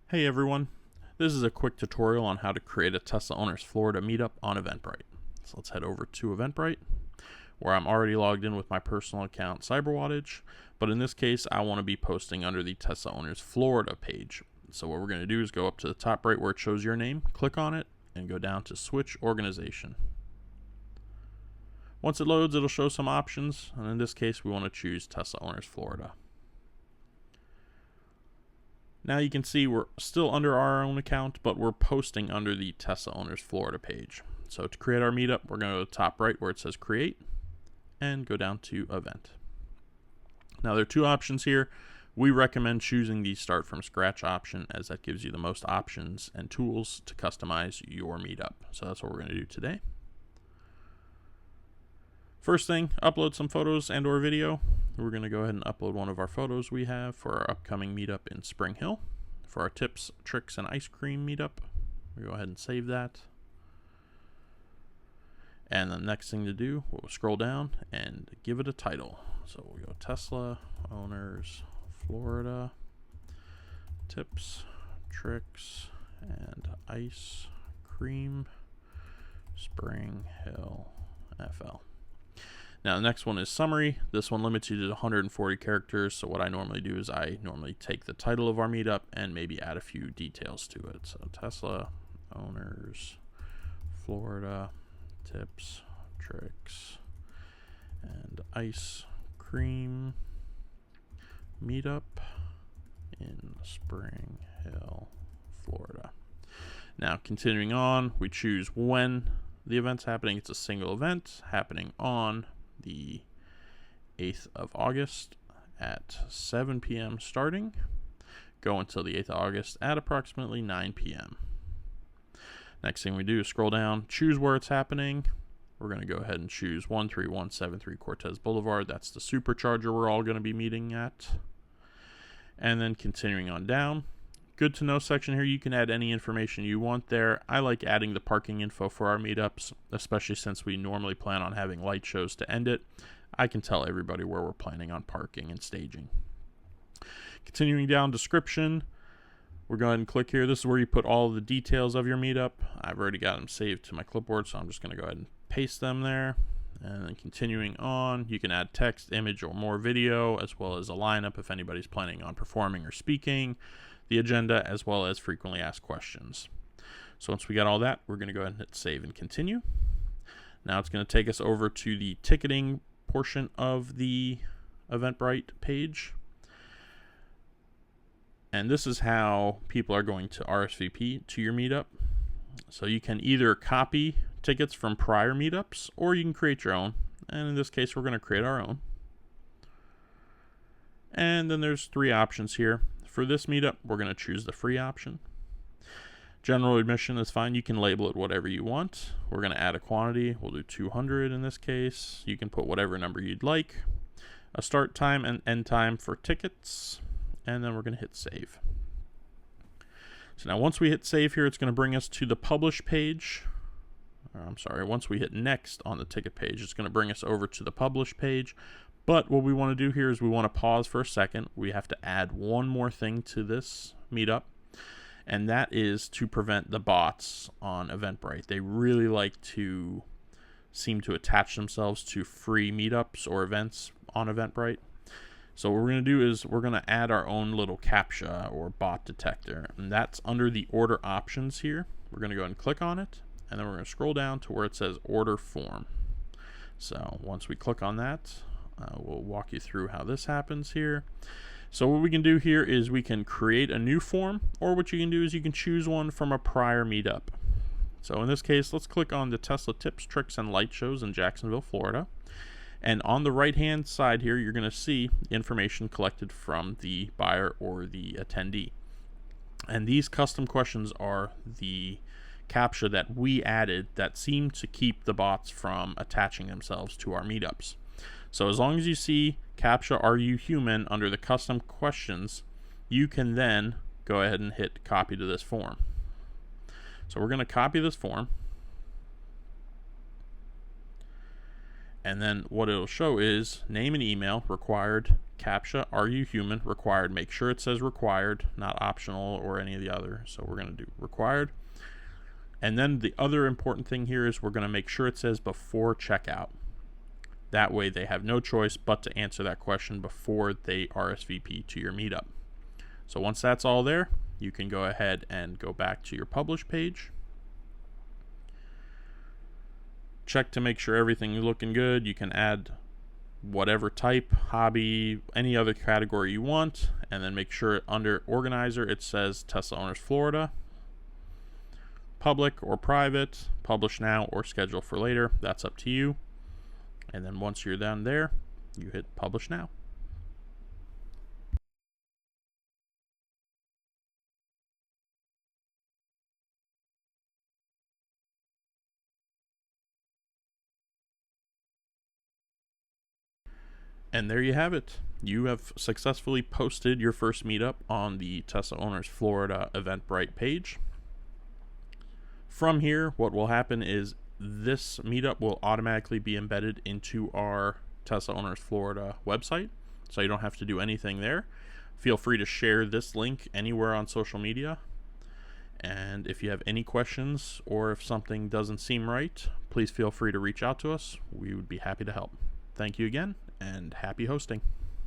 Hey everyone, this is a quick tutorial on how to create a Tesla Owners Florida meetup on Eventbrite. So let's head over to Eventbrite, where I'm already logged in with my personal account CyberWattage, but in this case I want to be posting under the Tesla Owners Florida page. So what we're going to do is go up to the top right where it shows your name, click on it, and go down to Switch Organization. Once it loads, it'll show some options, and in this case we want to choose Tesla Owners Florida. Now you can see we're still under our own account, but we're posting under the Tesla Owners Florida page. So to create our meetup, we're going to go to the top right where it says Create, and go down to Event. Now there are two options here. We recommend choosing the Start from Scratch option, as that gives you the most options and tools to customize your meetup. So that's what we're going to do today. First thing, upload some photos and or video. We're going to go ahead and upload one of our photos we have for our upcoming meetup in Spring Hill. For our tips, tricks, and ice cream meetup, we go ahead and save that. And the next thing to do, we'll scroll down and give it a title. So we'll go Tesla Owners Florida Tips, Tricks, and Ice Cream Spring Hill FL. Now the next one is summary. This one limits you to 140 characters. So what I normally do is I normally take the title of our meetup and maybe add a few details to it. So Tesla Owners Florida Tips, Tricks, and Ice Cream Meetup in Spring Hill, Florida. Now continuing on, we choose when the event's happening. It's a single event happening on the 8th of August at 7 p.m. starting. Go until the 8th of August at approximately 9 p.m. Next thing we do is scroll down, choose where it's happening. We're going to go ahead and choose 13173 Cortez Boulevard. That's the supercharger we're all going to be meeting at. And then continuing on down, good to know section here, you can add any information you want there. I like adding the parking info for our meetups, especially since we normally plan on having light shows to end it. I can tell everybody where we're planning on parking and staging. Continuing down, description. We're going to click here. This is where you put all the details of your meetup. I've already got them saved to my clipboard, so I'm just going to go ahead and paste them there. And then continuing on, you can add text, image, or more video, as well as a lineup if anybody's planning on performing or speaking, the agenda, as well as frequently asked questions. So once we got all that, we're going to go ahead and hit save and continue. Now it's going to take us over to the ticketing portion of the Eventbrite page. And this is how people are going to RSVP to your meetup. So you can either copy tickets from prior meetups, or you can create your own. And in this case, we're going to create our own. And then there's three options here. For this meetup, we're going to choose the free option. General admission is fine. You can label it whatever you want. We're going to add a quantity. We'll do 200 in this case. You can put whatever number you'd like. A start time and end time for tickets. And then we're going to hit save. So now once we hit save here, it's going to bring us to the publish page. Once we hit next on the ticket page, it's going to bring us over to the publish page. But what we want to do here is we want to pause for a second. We have to add one more thing to this meetup, and that is to prevent the bots on Eventbrite. They really like to seem to attach themselves to free meetups or events on Eventbrite. So what we're going to do is we're going to add our own little CAPTCHA or bot detector, and that's under the order options here. We're going to go ahead and click on it, and then we're going to scroll down to where it says order form. So once we click on that, we'll walk you through how this happens here. So what we can do here is we can create a new form, or what you can do is you can choose one from a prior meetup. So in this case, let's click on the Tesla Tips, Tricks, and Light Shows in Jacksonville, Florida. And on the right-hand side here, you're going to see information collected from the buyer or the attendee. And these custom questions are the CAPTCHA that we added that seem to keep the bots from attaching themselves to our meetups. So as long as you see CAPTCHA "Are you human" under the custom questions, you can then go ahead and hit copy to this form. So we're going to copy this form. And then what it'll show is name and email required, CAPTCHA, are you human, required. Make sure it says required, not optional or any of the other. So we're going to do required. And then the other important thing here is we're going to make sure it says before checkout. That way they have no choice but to answer that question before they RSVP to your meetup. So once that's all there, you can go ahead and go back to your publish page. Check to make sure everything is looking good. You can add whatever type, hobby, any other category you want, and then make sure under organizer it says Tesla Owners Florida. Public or private, publish now or schedule for later. That's up to you. And then once you're done there, you hit publish now. And there you have it. You have successfully posted your first meetup on the Tesla Owners Florida Eventbrite page. From here, what will happen is this meetup will automatically be embedded into our Tesla Owners Florida website, so you don't have to do anything there. Feel free to share this link anywhere on social media. And if you have any questions or if something doesn't seem right, please feel free to reach out to us. We would be happy to help. Thank you again, and happy hosting.